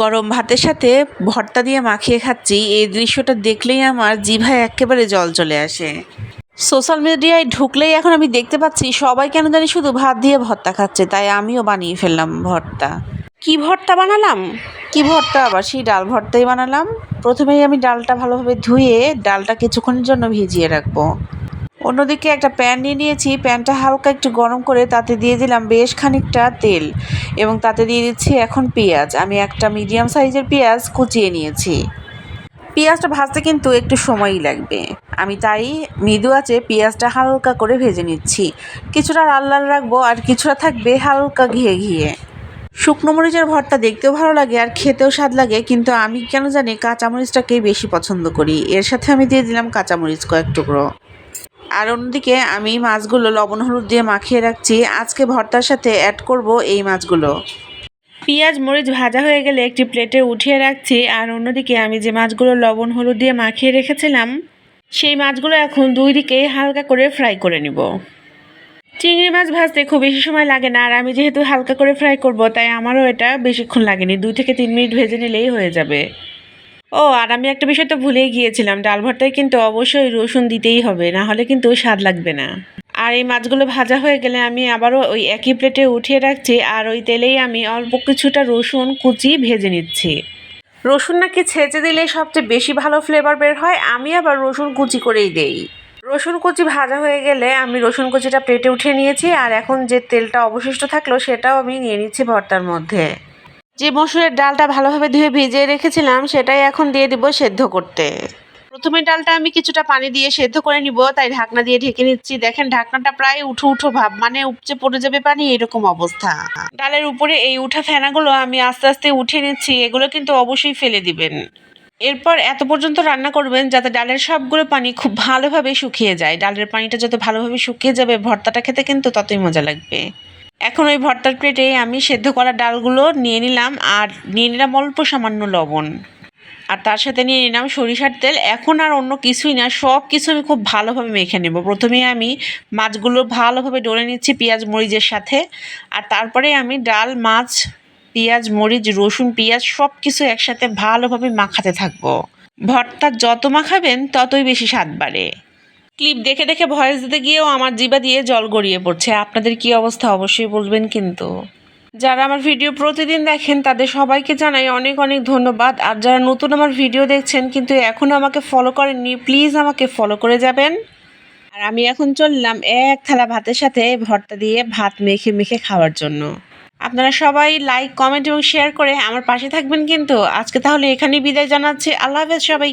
গরম ভাতের সাথে ভর্তা দিয়ে মাখিয়ে খাচ্ছি, এই দৃশ্যটা দেখলেই আমার জিভায় একেবারে জল চলে আসে। সোশ্যাল মিডিয়ায় ঢুকলেই এখন আমি দেখতে পাচ্ছি সবাই কেন জানি শুধু ভাত দিয়ে ভর্তা খাচ্ছে, তাই আমিও বানিয়ে ফেললাম ভর্তা। কি ভর্তা বানালাম? কি ভর্তা আবার, সেই ডাল ভর্তাই বানালাম। প্রথমেই আমি ডালটা ভালোভাবে ধুয়ে ডালটা কিছুক্ষণের জন্য ভিজিয়ে রাখবো। অন্যদিকে একটা প্যান নিয়ে নিয়েছি, প্যানটা হালকা একটু গরম করে তাতে দিয়ে দিলাম বেশ খানিকটা তেল এবং তাতে দিয়ে দিচ্ছি এখন পেঁয়াজ। আমি একটা মিডিয়াম সাইজের পেঁয়াজ কুচিয়ে নিয়েছি। পেঁয়াজটা ভাজতে কিন্তু একটু সময়ই লাগবে, আমি তাই মৃদু আঁচে পেঁয়াজটা হালকা করে ভেজে নিচ্ছি। কিছুটা লাল লাল রাখবো আর কিছুটা থাকবে হালকা ঘিয়ে ঘিয়ে। শুকনো মরিচের ভর্তা দেখতেও ভালো লাগে আর খেতেও স্বাদ লাগে, কিন্তু আমি কেন জানি কাঁচামরিচটাকেই বেশি পছন্দ করি। এর সাথে আমি দিয়ে দিলাম কাঁচামরিচ কয়েক টুকরো। আর অন্যদিকে আমি মাছগুলো লবণ হলুদ দিয়ে মাখিয়ে রাখছি, আজকে ভর্তার সাথে অ্যাড করব এই মাছগুলো। পেঁয়াজ মরিচ ভাজা হয়ে গেলে একটি প্লেটে উঠিয়ে রাখছি। আর অন্যদিকে আমি যে মাছগুলো লবণ হলুদ দিয়ে মাখিয়ে রেখেছিলাম সেই মাছগুলো এখন দুই দিকে হালকা করে ফ্রাই করে নিব। চিংড়ি মাছ ভাজতে খুব বেশি সময় লাগে না, আর আমি যেহেতু হালকা করে ফ্রাই করব তাই আমারও এটা বেশিক্ষণ লাগেনি, 2 থেকে 3 মিনিট ভেজে নিলেই হয়ে যাবে। ও আর আমি একটা বিষয় তো ভুলেই গিয়েছিলাম, ডাল ভর্তায় কিন্তু অবশ্যই রসুন দিতেই হবে, না হলে কিন্তু স্বাদ লাগবে না। আর এই মাছগুলো ভাজা হয়ে গেলে আমি আবারও ওই একই প্লেটে উঠিয়ে রাখছি, আর ওই তেলেই আমি অল্প কিছুটা রসুন কুচি ভেজে নিচ্ছি। রসুন নাকি ছেঁচে দিলে সবচেয়ে বেশি ভালো ফ্লেভার বের হয়, আমি আবার রসুন কুচি করেই দেই। রসুন কুচি ভাজা হয়ে গেলে আমি রসুন কুচিটা প্লেটে উঠিয়ে নিয়েছি, আর এখন যে তেলটা অবশিষ্ট থাকলো সেটাও আমি নিয়ে নিচ্ছি ভর্তার মধ্যে। যে মসুরের ডালটা ভালোভাবে ধুয়ে ভিজিয়ে রেখেছিলাম সেটাই এখন দিয়ে দিব সেদ্ধ করতে। প্রথমে ডালটা আমি কিছুটা পানি দিয়ে সেদ্ধ করে নিব, তাই ঢাকনা দিয়ে ঢেকে নিচ্ছি। দেখেন ঢাকনাটা প্রায় উঠো উঠো ভাব, মানে উপচে পড়ে যাবে পানি, এরকম অবস্থা। ডালের উপরে এই উঠা ফেনাগুলো আমি আস্তে আস্তে উঠিয়ে নিচ্ছি, এগুলো কিন্তু অবশ্যই ফেলে দিবেন। এরপর এত পর্যন্ত রান্না করবেন যাতে ডালের সবগুলো পানি খুব ভালোভাবে শুকিয়ে যায়। ডালের পানিটা যত ভালোভাবে শুকিয়ে যাবে ভর্তাটা খেতে কিন্তু ততই মজা লাগবে। এখন ওই ভর্তার প্লেটে আমি সেদ্ধ করা ডালগুলো নিয়ে নিলাম, আর নিয়ে নিলাম অল্প সামান্য লবণ, আর তার সাথে নিয়ে নিলাম সরিষার তেল। এখন আর অন্য কিছুই না, সব কিছু আমি খুব ভালোভাবে মেখে নেব। প্রথমে আমি মাছগুলো ভালোভাবে ডলে নিচ্ছি পেঁয়াজ মরিচের সাথে, আর তারপরে আমি ডাল মাছ পেঁয়াজ মরিচ রসুন পেঁয়াজ সব কিছু একসাথে ভালোভাবে মাখাতে থাকবো। ভর্তা যত মাখাবেন ততই বেশি স্বাদ বাড়ে। ক্লিপ দেখে দেখে ভয়েস দিতে গিয়েও আমার জিভা দিয়ে জল গড়িয়ে পড়ছে। আপনাদের কি অবস্থা অবশ্যই বলবেন কিন্তু। যারা আমার ভিডিও প্রতিদিন দেখেন তাদের সবাইকে জানাই অনেক অনেক ধন্যবাদ। আর যারা নতুন আমার ভিডিও দেখছেন কিন্তু এখনও আমাকে ফলো করেননি, প্লিজ আমাকে ফলো করে যাবেন। আর আমি এখন চললাম এক থালা ভাতের সাথে ভর্তা দিয়ে ভাত মেখে মেখে খাওয়ার জন্য। আপনারা সবাই লাইক কমেন্ট এবং শেয়ার করে আমার পাশে থাকবেন কিন্তু। আজকে তাহলে এখানেই বিদায় জানাচ্ছি। আল্লাহ হাফেজ সবাই।